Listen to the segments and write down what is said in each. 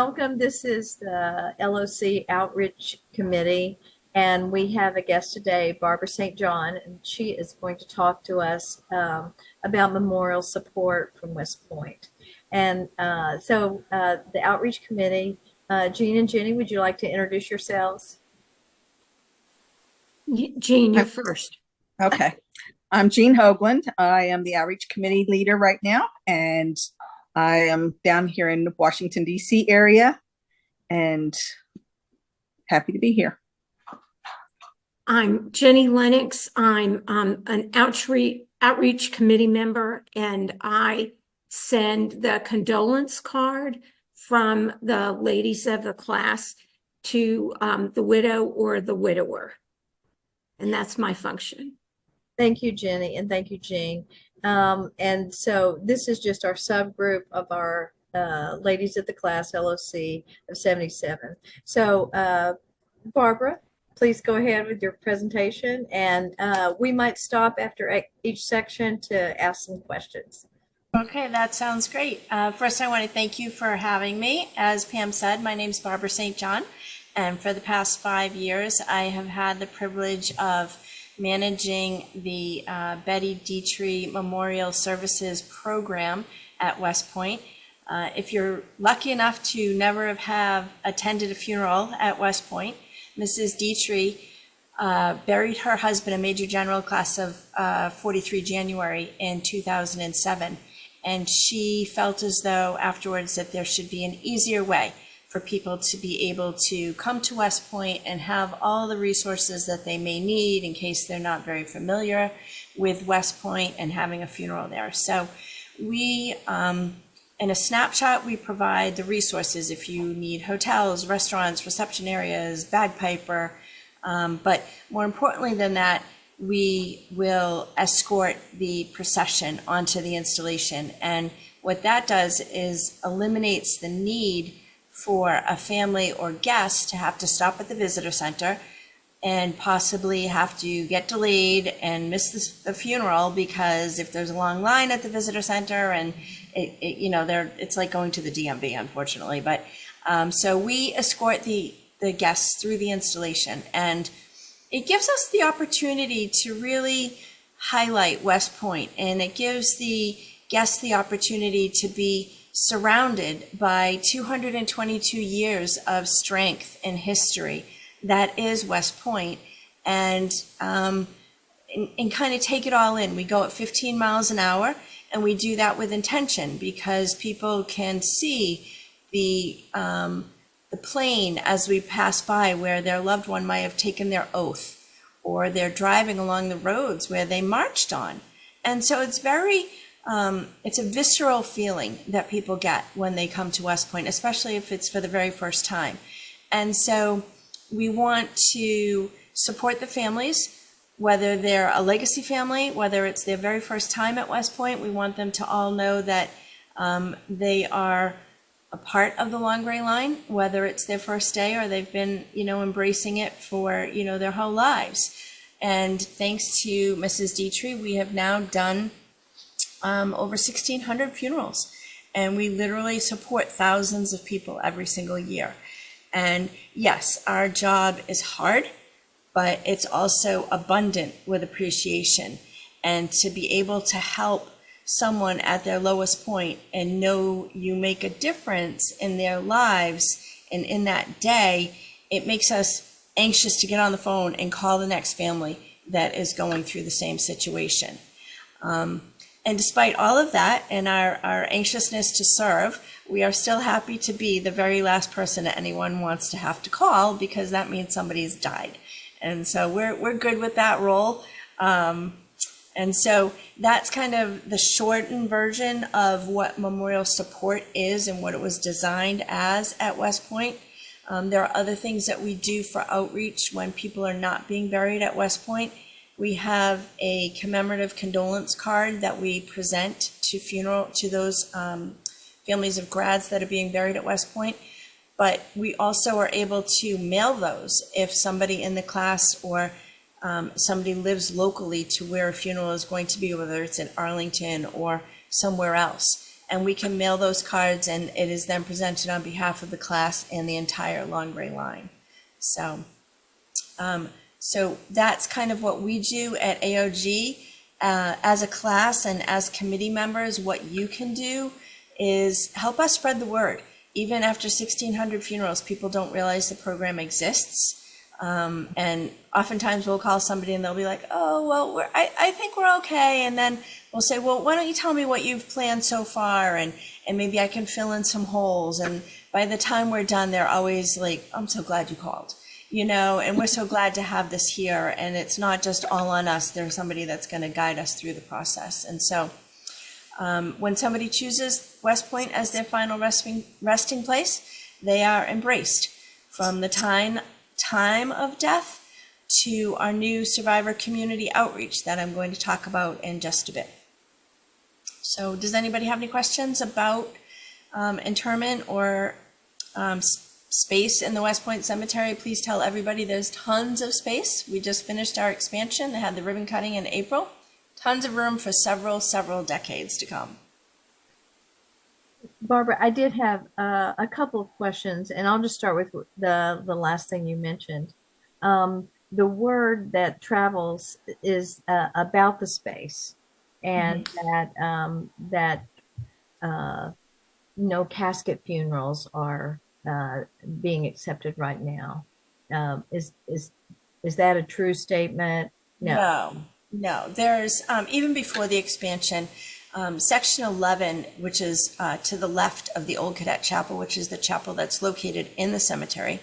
Welcome. This is the LOC Outreach Committee, and we have a guest today, Barbara St. John, and she is going to talk to us about memorial support from West Point. And the Outreach Committee, Jean and Jenny, would you like to introduce yourselves? Jean, you're first. Okay. I'm Jean Hoagland. I am the Outreach Committee leader right now, and I am down here in the Washington, D.C. area, and happy to be here. I'm Jenny Lennox. I'm an outreach committee member, and I send the condolence card from the ladies of the class to the widow or the widower. And that's my function. Thank you, Jenny, and thank you, Jean. And so this is just our subgroup of our ladies of the class LOC of 77. So Barbara, please go ahead with your presentation, and we might stop after each section to ask some questions. Okay, that sounds great. First, I want to thank you for having me. As Pam said, my name is Barbara St. John, and for the past 5 years, I have had the privilege of managing the Betty Dietrich Memorial Services program at West Point. If you're lucky enough to never have attended a funeral at West Point, Mrs. Dietrich buried her husband, a Major General class of 43 January in 2007. And she felt as though afterwards that there should be an easier way for people to be able to come to West Point and have all the resources that they may need in case they're not very familiar with West Point and having a funeral there. So we, in a snapshot, we provide the resources if you need hotels, restaurants, reception areas, bagpiper, but more importantly than that, we will escort the procession onto the installation. And what that does is eliminates the need for a family or guest to have to stop at the visitor center and possibly have to get delayed and miss the funeral, because if there's a long line at the visitor center and it's like going to the DMV, unfortunately. But so we escort the guests through the installation, and it gives us the opportunity to really highlight West Point, and it gives the guests the opportunity to be surrounded by 222 years of strength and history that is West Point, and kind of take it all in. We go at 15 miles an hour, and we do that with intention because people can see the plane as we pass by where their loved one might have taken their oath, or they're driving along the roads where they marched on. And so it's very it's a visceral feeling that people get when they come to West Point, especially if it's for the very first time. And so we want to support the families, whether they're a legacy family, whether it's their very first time at West Point. We want them to all know that they are a part of the Long Gray Line, whether it's their first day or they've been, embracing it for, their whole lives. And thanks to Mrs. Dietrich, we have now done over 1,600 funerals, and we literally support thousands of people every single year. And yes, our job is hard, but it's also abundant with appreciation. And to be able to help someone at their lowest point and know you make a difference in their lives and in that day, it makes us anxious to get on the phone and call the next family that is going through the same situation. And despite all of that and our anxiousness to serve, we are still happy to be the very last person that anyone wants to have to call, because that means somebody's died. And so we're good with that role. And so that's kind of the shortened version of what memorial support is and what it was designed as at West Point. There are other things that we do for outreach when people are not being buried at West Point. We have a commemorative condolence card that we present to those families of grads that are being buried at West Point. But we also are able to mail those if somebody in the class or somebody lives locally to where a funeral is going to be, whether it's in Arlington or somewhere else. and we can mail those cards, and it is then presented on behalf of the class and the entire Long Gray line. So, so that's kind of what we do at AOG. As a class and as committee members, what you can do is help us spread the word. Even after 1,600 funerals, people don't realize the program exists. And oftentimes we'll call somebody and they'll be like, oh, well, I think we're okay. And then we'll say, well, why don't you tell me what you've planned so far? And maybe I can fill in some holes. And by the time we're done, they're always like, I'm so glad you called, you know, and we're so glad to have this here. And it's not just all on us. There's somebody that's going to guide us through the process. And so when somebody chooses West Point as their final resting place, they are embraced from the time of death to our new survivor community outreach that I'm going to talk about in just a bit. So does anybody have any questions about interment or space in the West Point Cemetery? Please tell everybody there's tons of space. We just finished our expansion. They had the ribbon cutting in April. Tons of room for several decades to come. Barbara, I did have a couple of questions, and I'll just start with the last thing you mentioned. The word that travels is about the space, and that no casket funerals are being accepted right now. Is that a true statement? No. There's even before the expansion. Section 11, which is to the left of the Old Cadet Chapel, which is the chapel that's located in the cemetery,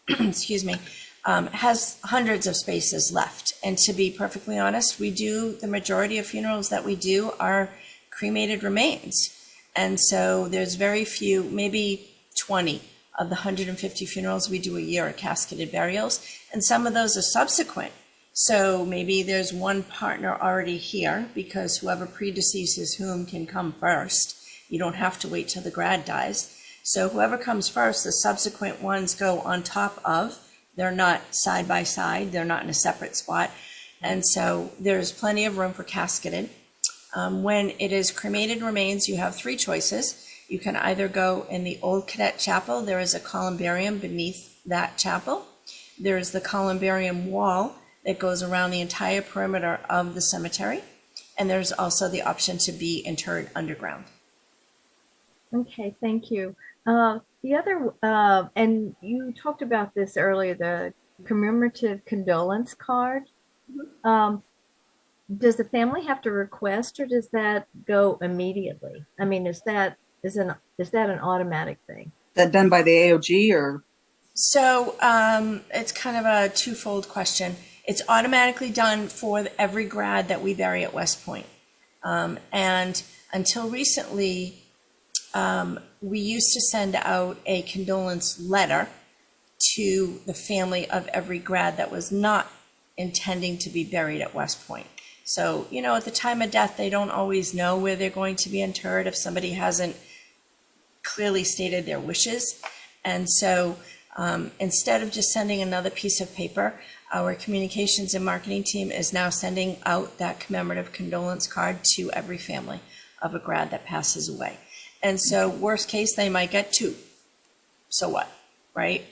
excuse me, has hundreds of spaces left. And to be perfectly honest, the majority of funerals that we do are cremated remains. And so there's very few, maybe 20 of the 150 funerals we do a year are casketed burials. And some of those are subsequent. So maybe there's one partner already here because whoever predeceases whom can come first. You don't have to wait till the grad dies. So whoever comes first, the subsequent ones go on top of. They're not side by side. They're not in a separate spot. And so there's plenty of room for casketed. When it is cremated remains, you have three choices. You can either go in the Old Cadet Chapel. There is a columbarium beneath that chapel. There is the columbarium wall that goes around the entire perimeter of the cemetery. And there's also the option to be interred underground. Okay, thank you. The other, and you talked about this earlier, the commemorative condolence card. Does the family have to request, or does that go immediately? I mean, is that an automatic thing? Is that done by the AOG or? So it's kind of a twofold question. It's automatically done for every grad that we bury at West Point. And until recently, we used to send out a condolence letter to the family of every grad that was not intending to be buried at West Point. So, you know, at the time of death, they don't always know where they're going to be interred if somebody hasn't clearly stated their wishes. And so instead of just sending another piece of paper, our communications and marketing team is now sending out that commemorative condolence card to every family of a grad that passes away. And so worst case, they might get two. So what, right?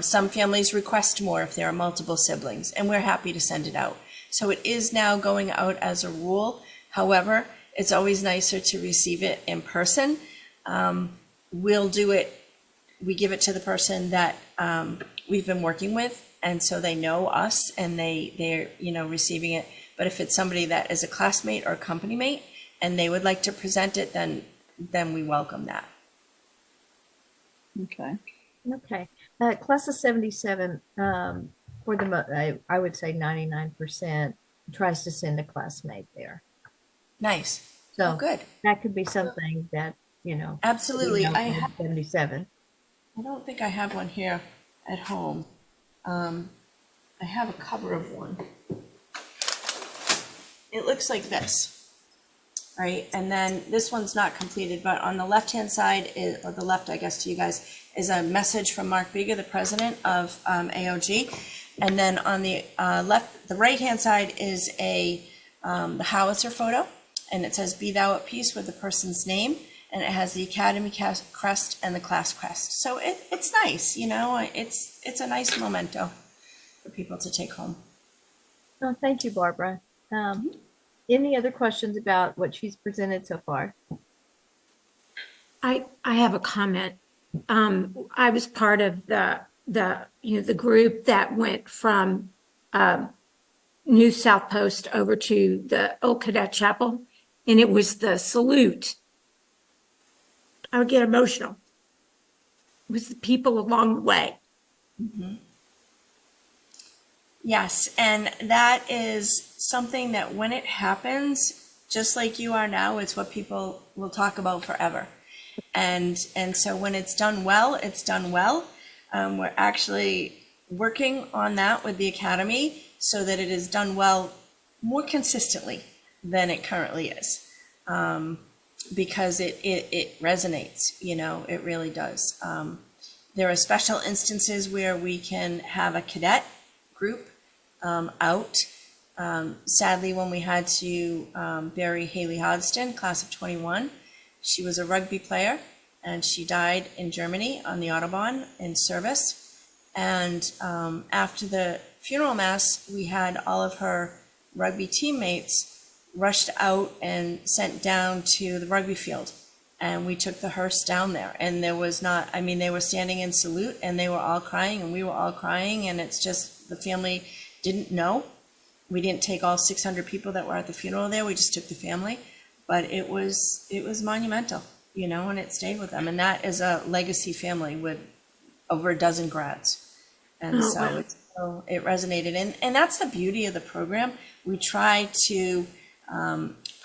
Some families request more if there are multiple siblings, and we're happy to send it out. So it is now going out as a rule. However, it's always nicer to receive it in person. We'll do it, we give it to the person that we've been working with, and so they know us and they're receiving it. But if it's somebody that is a classmate or a company mate and they would like to present it, then we welcome that. Okay. Okay. Class of 77, for I would say 99% tries to send a classmate there. Nice. So good. That could be something that, Absolutely. I have 77. I don't think I have one here at home. I have a cover of one. It looks like this, right? And then this one's not completed, but on the left-hand side, or the left, I guess, to you guys, is a message from Mark Bieger, the president of AOG. And then on the the right-hand side is the howitzer photo, and it says, "Be thou at peace," with the person's name. and it has the academy crest and the class crest. So it's nice, you know, it's a nice memento for people to take home. Oh, thank you, Barbara. Any other questions about what she's presented so far? I have a comment. I was part of the group that went from New South Post over to the Old Cadet Chapel, and it was the salute. I would get emotional. It was the people along the way. Mm-hmm. Yes, and that is something that when it happens, just like you are now, it's what people will talk about forever. And so when it's done well, it's done well. We're actually working on that with the Academy so that it is done well more consistently than it currently is. Because it resonates, you know, it really does. There are special instances where we can have a cadet group out. Sadly, when we had to bury Haley Hodgson, class of 21, she was a rugby player and she died in Germany on the Autobahn in service. And after the funeral mass, we had all of her rugby teammates rushed out and sent down to the rugby field. And we took the hearse down there. And there was not, I mean, they were standing in salute and they were all crying and we were all crying. And it's just, the family didn't know. We didn't take all 600 people that were at the funeral there. We just took the family. But it was monumental, you know, and it stayed with them. And that is a legacy family with over a dozen grads. And so it resonated. And that's the beauty of the program. We try to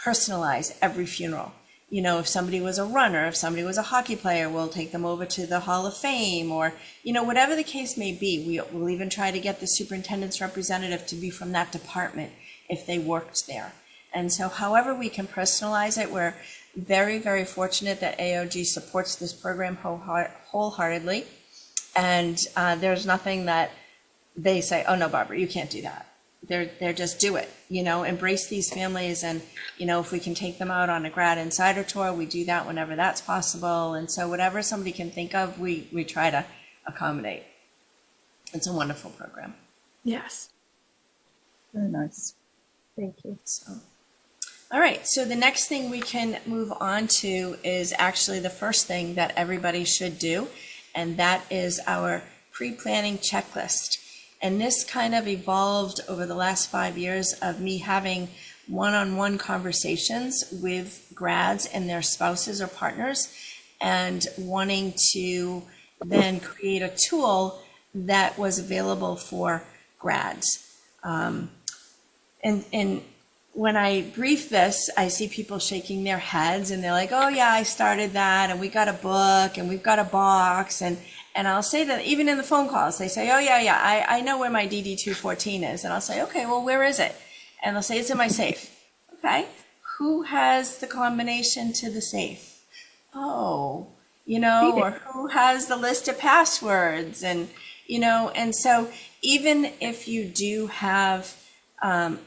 personalize every funeral. You know, if somebody was a runner, if somebody was a hockey player, we'll take them over to the Hall of Fame, or, you know, whatever the case may be. We'll even try to get the superintendent's representative to be from that department if they worked there. And so however we can personalize it, we're very, very fortunate that AOG supports this program wholeheartedly. And there's nothing that they say, oh no, Barbara, you can't do that. They're just do it, you know, embrace these families. And, you know, if we can take them out on a grad insider tour, we do that whenever that's possible. And so whatever somebody can think of, we try to accommodate. It's a wonderful program. Yes. Very nice. Thank you. So, all right. So the next thing we can move on to is actually the first thing that everybody should do. And that is our pre-planning checklist. And this kind of evolved over the last 5 years of me having one-on-one conversations with grads and their spouses or partners, and wanting to then create a tool that was available for grads. And when I brief this, I see people shaking their heads and they're like, oh yeah, I started that, and we got a book and we've got a box. And I'll say that even in the phone calls, they say, oh yeah, I know where my DD214 is. And I'll say, okay, well, where is it? And they'll say, it's in my safe. Okay, who has the combination to the safe? Oh, you know, or who has the list of passwords? And, you know, and so even if you do have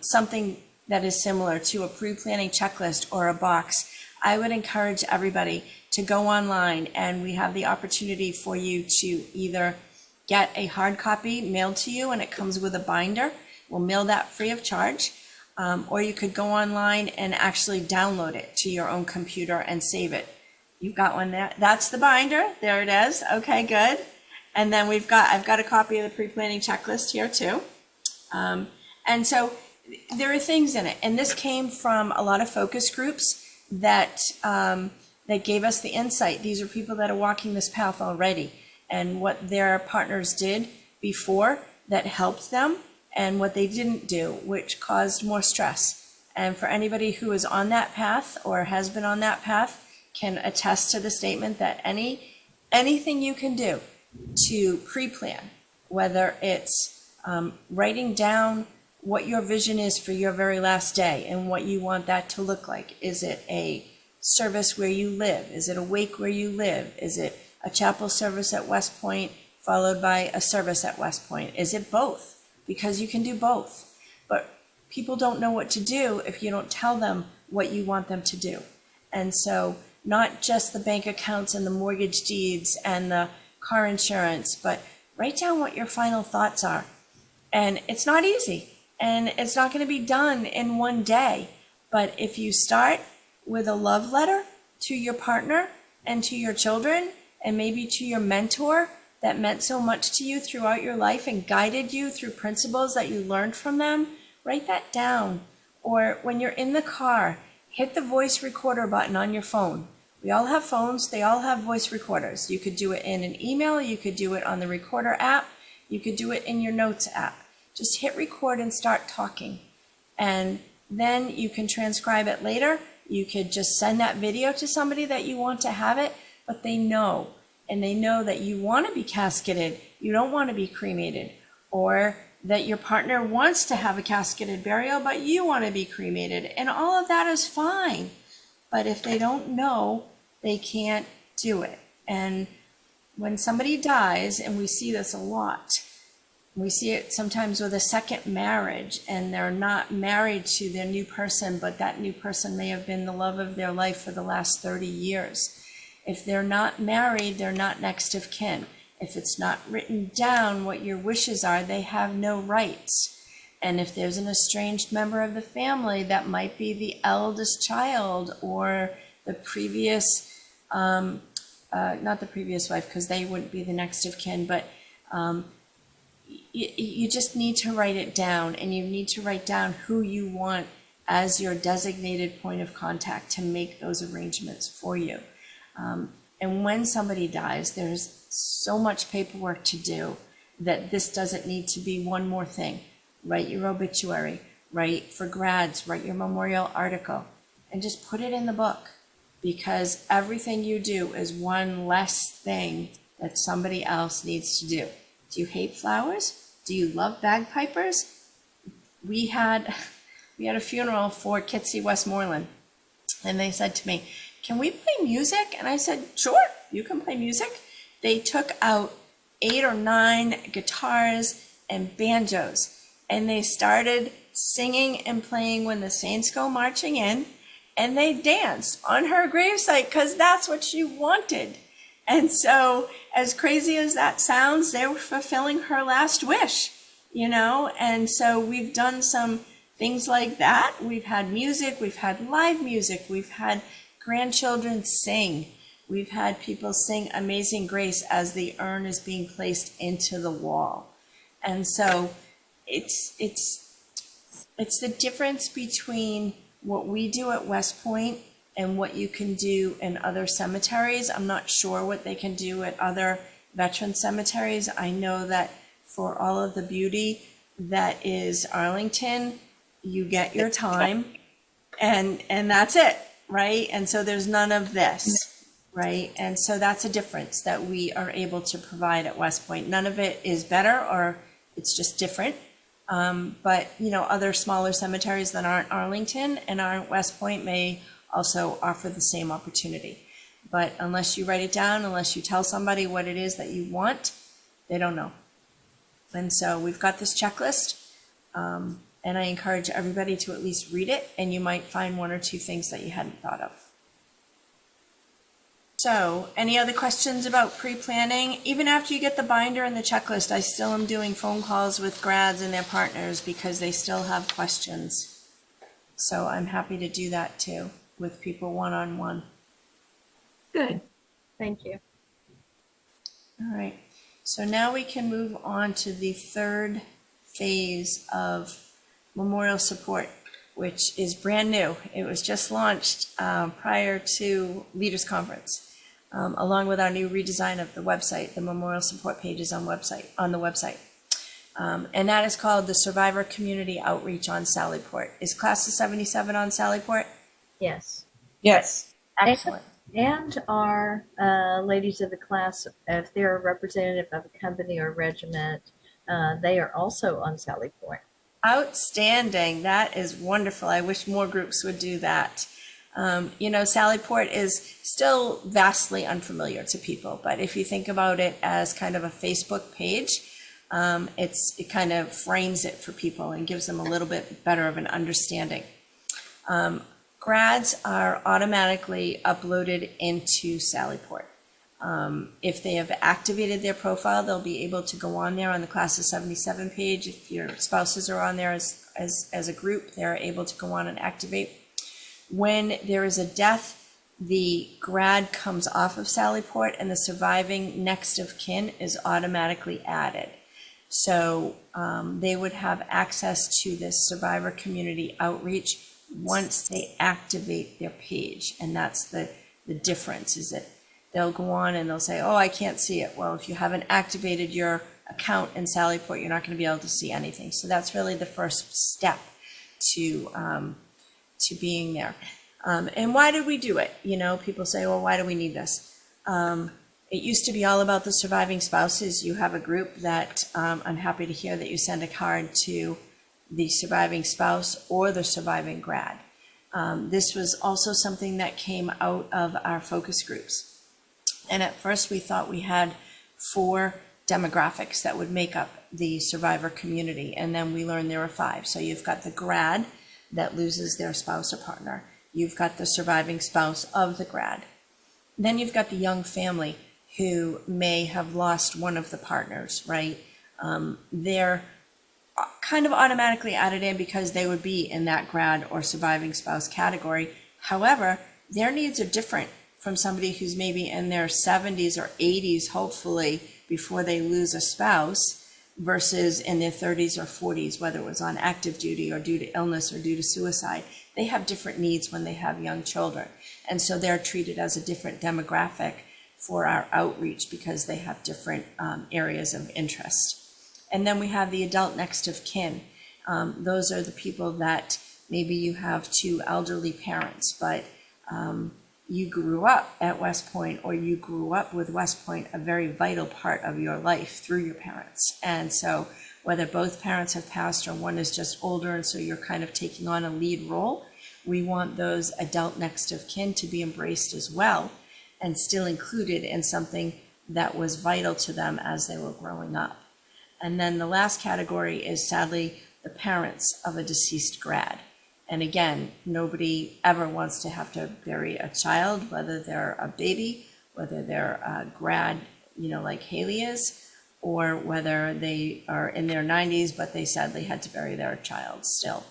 something that is similar to a pre-planning checklist or a box, I would encourage everybody to go online, and we have the opportunity for you to either get a hard copy mailed to you and it comes with a binder. We'll mail that free of charge. Or you could go online and actually download it to your own computer and save it. You've got one there. That's the binder. There it is. Okay, good. And then I've got a copy of the pre-planning checklist here too. And so there are things in it. And this came from a lot of focus groups that gave us the insight. These are people that are walking this path already, and what their partners did before that helped them, and what they didn't do, which caused more stress. And for anybody who is on that path or has been on that path can attest to the statement that anything you can do to pre-plan, whether it's writing down what your vision is for your very last day and what you want that to look like. Is it a service where you live? Is it a wake where you live? Is it a chapel service at West Point followed by a service at West Point? Is it both? Because you can do both. But people don't know what to do if you don't tell them what you want them to do. And so not just the bank accounts and the mortgage deeds and the car insurance, but write down what your final thoughts are. And it's not easy, and it's not going to be done in one day. But if you start with a love letter to your partner and to your children, and maybe to your mentor that meant so much to you throughout your life and guided you through principles that you learned from them, write that down. Or when you're in the car, hit the voice recorder button on your phone. We all have phones. They all have voice recorders. You could do it in an email. You could do it on the recorder app. You could do it in your notes app. Just hit record and start talking. And then you can transcribe it later. You could just send that video to somebody that you want to have it, but they know. And they know that you want to be casketed. You don't want to be cremated. Or that your partner wants to have a casketed burial, but you want to be cremated. And all of that is fine. But if they don't know, they can't do it. And when somebody dies, and we see this a lot, we see it sometimes with a second marriage, and they're not married to their new person, but that new person may have been the love of their life for the last 30 years. If they're not married, they're not next of kin. If it's not written down what your wishes are, they have no rights. And if there's an estranged member of the family, that might be the eldest child or the previous, not the previous wife, because they wouldn't be the next of kin, but you just need to write it down, and you need to write down who you want as your designated point of contact to make those arrangements for you. And when somebody dies, there's so much paperwork to do that this doesn't need to be one more thing. Write your obituary, write for grads, write your memorial article, and just put it in the book, because everything you do is one less thing that somebody else needs to do. Do you hate flowers? Do you love bagpipers? We had a funeral for Kitsy Westmoreland, and they said to me, "Can we play music?" And I said, "Sure, you can play music." They took out 8 or 9 guitars and banjos, and they started singing and playing When the Saints Go Marching In, and they danced on her gravesite because that's what she wanted. And so, as crazy as that sounds, they were fulfilling her last wish, you know? And so we've done some things like that. We've had music, we've had live music, we've had grandchildren sing. We've had people sing Amazing Grace as the urn is being placed into the wall. And so it's the difference between what we do at West Point and what you can do in other cemeteries. I'm not sure what they can do at other veteran cemeteries. I know that for all of the beauty that is Arlington, you get your time and that's it, right? And so there's none of this, right? And so that's a difference that we are able to provide at West Point. None of it is better, or it's just different. But, you know, other smaller cemeteries that aren't Arlington and aren't West Point may also offer the same opportunity. But unless you write it down, unless you tell somebody what it is that you want, they don't know. And so we've got this checklist, and I encourage everybody to at least read it, and you might find 1 or 2 things that you hadn't thought of. So, any other questions about pre-planning? Even after you get the binder and the checklist, I still am doing phone calls with grads and their partners because they still have questions. So I'm happy to do that too with people one-on-one. Good. Thank you. All right. So now we can move on to the third phase of memorial support, which is brand new. It was just launched prior to Leaders Conference. Along with our new redesign of the website, the memorial support pages on the website. And that is called the Survivor Community Outreach on Sallyport. Is Class of 77 on Sallyport? Yes. Yes. Excellent. And our ladies of the class, if they're a representative of a company or regiment, they are also on Sallyport. Outstanding. That is wonderful. I wish more groups would do that. You know, Sallyport is still vastly unfamiliar to people, but if you think about it as kind of a Facebook page, it kind of frames it for people and gives them a little bit better of an understanding. grads are automatically uploaded into Sallyport. If they have activated their profile, they'll be able to go on there on the Class of 77 page. If your spouses are on there as a group, they're able to go on and activate. When there is a death, the grad comes off of Sallyport and the surviving next of kin is automatically added. So they would have access to this survivor community outreach once they activate their page. And that's the difference, is that they'll go on and they'll say, oh, I can't see it. Well, if you haven't activated your account in Sallyport, you're not going to be able to see anything. So that's really the first step to being there. And why did we do it? You know, people say, well, why do we need this? It used to be all about the surviving spouses. You have a group that I'm happy to hear that you send a card to the surviving spouse or the surviving grad. This was also something that came out of our focus groups. And at first we thought we had 4 demographics that would make up the survivor community. And then we learned there were 5. So you've got the grad that loses their spouse or partner. You've got the surviving spouse of the grad. Then you've got the young family who may have lost one of the partners, right? They're kind of automatically added in because they would be in that grad or surviving spouse category. However, their needs are different from somebody who's maybe in their 70s or 80s, hopefully, before they lose a spouse, versus in their 30s or 40s, whether it was on active duty or due to illness or due to suicide. They have different needs when they have young children. And so they're treated as a different demographic for our outreach because they have different areas of interest. And then we have the adult next of kin. Those are the people that maybe you have 2 elderly parents, but you grew up at West Point, or you grew up with West Point, a very vital part of your life through your parents. And so whether both parents have passed or one is just older and so you're kind of taking on a lead role, we want those adult next of kin to be embraced as well and still included in something that was vital to them as they were growing up. And then the last category is sadly the parents of a deceased grad. And again, nobody ever wants to have to bury a child, whether they're a baby, whether they're a grad, you know, like Haley is, or whether they are in their 90s, but they sadly had to bury their child still.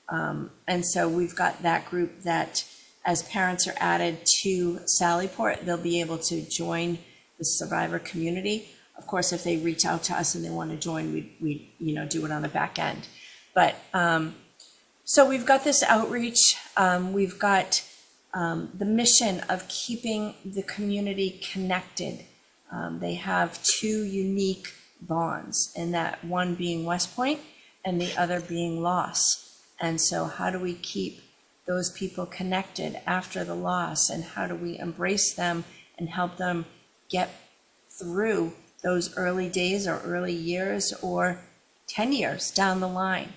And so we've got that group that as parents are added to Sallyport, they'll be able to join the survivor community. Of course, if they reach out to us and they want to join, we you know, do it on the back end. But so we've got this outreach. We've got the mission of keeping the community connected. They have 2 unique bonds, and that one being West Point and the other being loss. And so how do we keep those people connected after the loss, and how do we embrace them and help them get through those early days or early years or 10 years down the line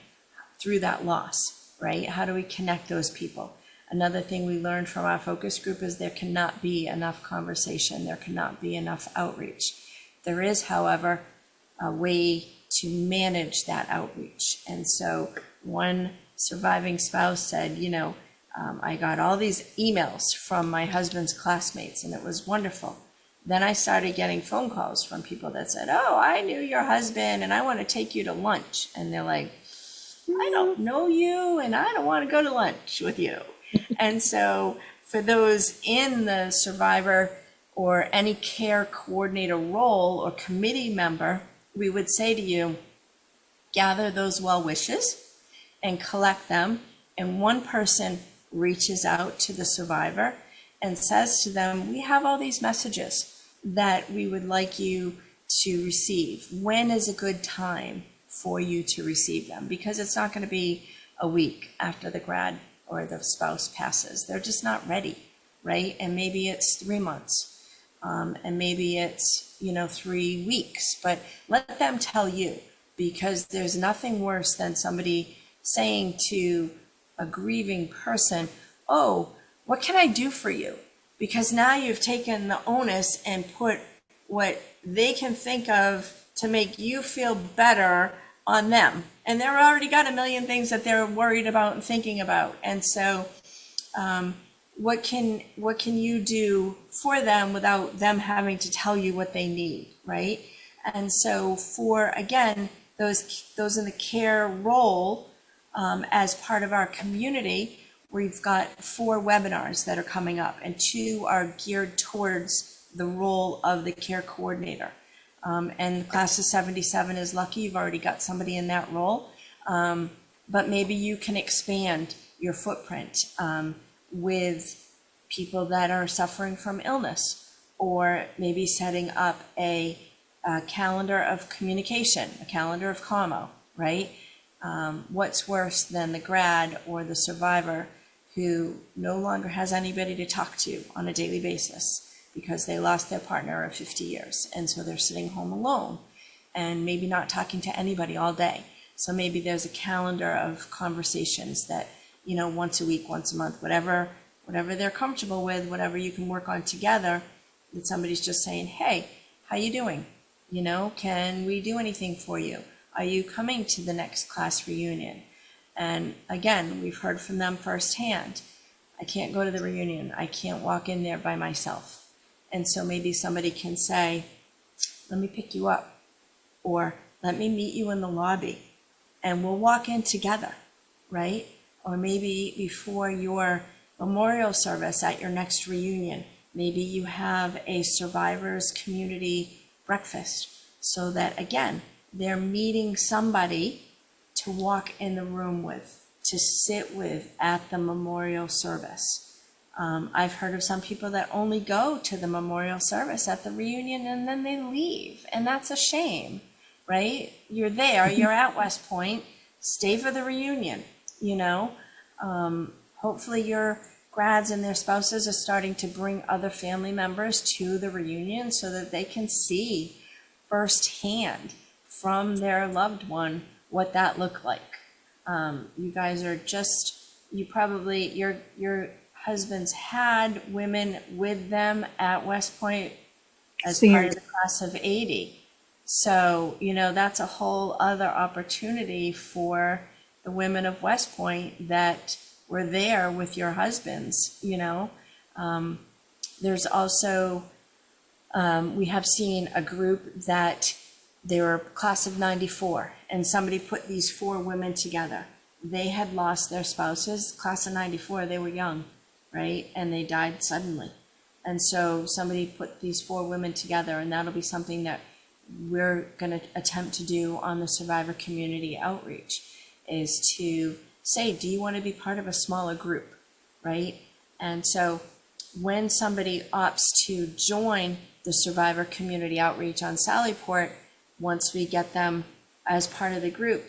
through that loss, right? How do we connect those people? Another thing we learned from our focus group is there cannot be enough conversation. There cannot be enough outreach. There is, however, a way to manage that outreach. And so one surviving spouse said, you know, I got all these emails from my husband's classmates and it was wonderful. Then I started getting phone calls from people that said, oh, I knew your husband and I want to take you to lunch. And they're like, I don't know you and I don't want to go to lunch with you. And so for those in the survivor or any care coordinator role or committee member, we would say to you, gather those well wishes and collect them. And one person reaches out to the survivor and says to them, we have all these messages that we would like you to receive. When is a good time for you to receive them? Because it's not going to be a week after the grad or the spouse passes. They're just not ready, right? And maybe it's 3 months, and maybe it's, 3 weeks, but let them tell you, because there's nothing worse than somebody saying to a grieving person, oh, what can I do for you? Because now you've taken the onus and put what they can think of to make you feel better on them. And they've already got a million things that they're worried about and thinking about. And so what can you do for them without them having to tell you what they need, right? And so for, again, those in the care role, as part of our community, we've got 4 webinars that are coming up, and 2 are geared towards the role of the care coordinator. And the class of 77 is lucky, you've already got somebody in that role. But maybe you can expand your footprint with people that are suffering from illness, or maybe setting up a calendar of communication, a calendar of commo, right? What's worse than the grad or the survivor who no longer has anybody to talk to on a daily basis because they lost their partner of 50 years. And so they're sitting home alone and maybe not talking to anybody all day. So maybe there's a calendar of conversations that, once a week, once a month, whatever they're comfortable with, whatever you can work on together, that somebody's just saying, hey, how you doing? Can we do anything for you? Are you coming to the next class reunion? And again, we've heard from them firsthand. I can't go to the reunion. I can't walk in there by myself. And so maybe somebody can say, let me pick you up, or let me meet you in the lobby and we'll walk in together, right? Or maybe before your memorial service at your next reunion, maybe you have a survivors community breakfast, so that, again, they're meeting somebody to walk in the room with, to sit with at the memorial service. I've heard of some people that only go to the memorial service at the reunion and then they leave, and that's a shame, right? You're there, you're at West Point, stay for the reunion, Hopefully your grads and their spouses are starting to bring other family members to the reunion so that they can see firsthand from their loved one what that looked like. You guys are your husbands had women with them at West Point as part of the class of 80. So, that's a whole other opportunity for the women of West Point that were there with your husbands, There's also, we have seen a group that they were class of 94, and somebody put these 4 women together. They had lost their spouses, class of 94, they were young, right? And they died suddenly. And so somebody put these 4 women together, and that'll be something that we're going to attempt to do on the survivor community outreach, is to say, do you want to be part of a smaller group, right? And so when somebody opts to join the survivor community outreach on Sallyport, once we get them as part of the group,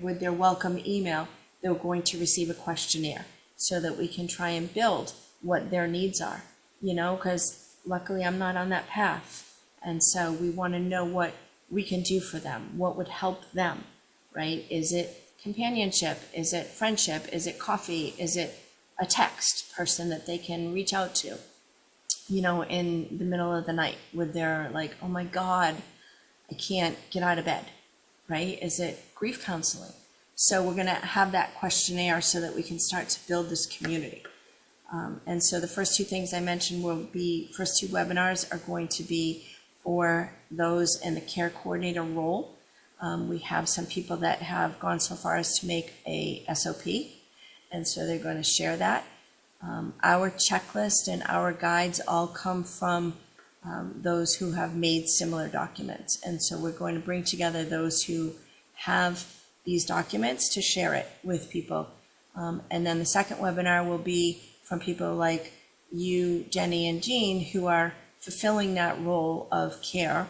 with their welcome email, they're going to receive a questionnaire so that we can try and build what their needs are, because luckily I'm not on that path. And so we want to know what we can do for them, what would help them, right? Is it companionship? Is it friendship? Is it coffee? Is it a text person that they can reach out to, in the middle of the night with their oh my God, I can't get out of bed, right? Is it grief counseling? So we're going to have that questionnaire so that we can start to build this community. And so the first 2 things I mentioned first 2 webinars are going to be for those in the care coordinator role. We have some people that have gone so far as to make a SOP, and so they're going to share that. Our checklist and our guides all come from those who have made similar documents, and so we're going to bring together those who have these documents to share it with people. And then the second webinar will be from people like you, Jenny, and Jean, who are fulfilling that role of care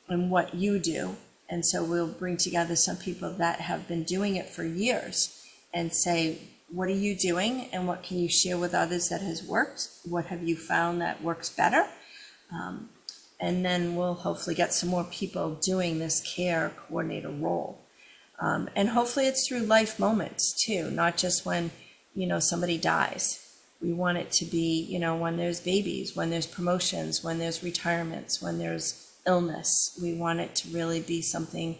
and what you do. And so we'll bring together some people that have been doing it for years and say, what are you doing and what can you share with others that has worked? What have you found that works better? And then we'll hopefully get some more people doing this care coordinator role. And hopefully it's through life moments too, not just when, somebody dies. We want it to be, when there's babies, when there's promotions, when there's retirements, when there's illness. We want it to really be something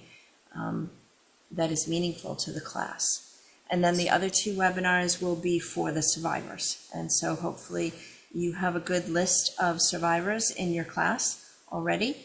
that is meaningful to the class. And then the other 2 webinars will be for the survivors. And so hopefully you have a good list of survivors in your class already.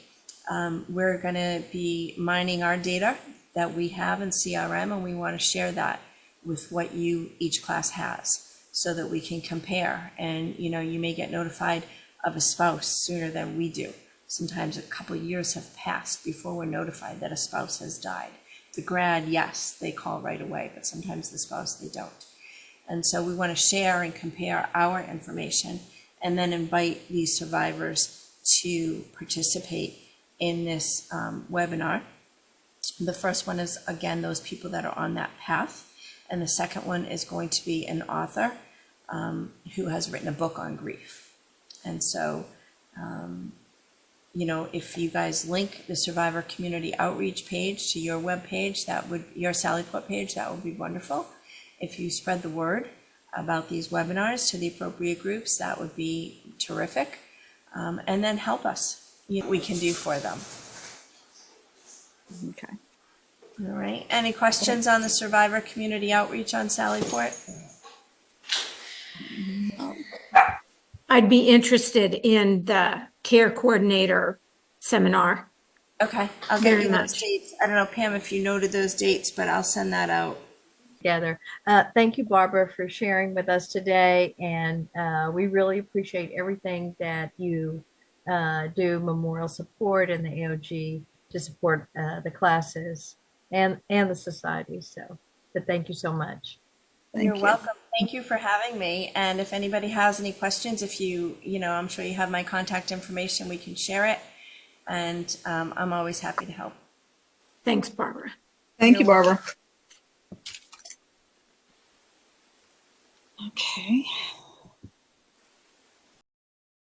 We're going to be mining our data that we have in CRM, and we want to share that with what each class has, so that we can compare. And you may get notified of a spouse sooner than we do. Sometimes a couple of years have passed before we're notified that a spouse has died. The grad, yes, they call right away, but sometimes the spouse, they don't. And so we want to share and compare our information, and then invite these survivors to participate in this webinar. The first one is, again, those people that are on that path. And the second one is going to be an author who has written a book on grief. And so, if you guys link the Survivor Community Outreach page to your web page, your Sallyport page, that would be wonderful. If you spread the word about these webinars to the appropriate groups, that would be terrific. And then help us, we can do for them. Okay. All right. Any questions on the Survivor Community Outreach on Sallyport? I'd be interested in the care coordinator seminar. Okay, I'll get Very you those much. dates. I don't know, Pam, if you noted those dates, but I'll send that out. Together. Thank you, Barbara, for sharing with us today. And we really appreciate everything that you do, memorial support and the AOG to support the classes and the society. But thank you so much. You're welcome. Thank you for having me. And if anybody has any questions, if I'm sure you have my contact information, we can share it. And I'm always happy to help. Thanks, Barbara. Thank you, Barbara. Okay.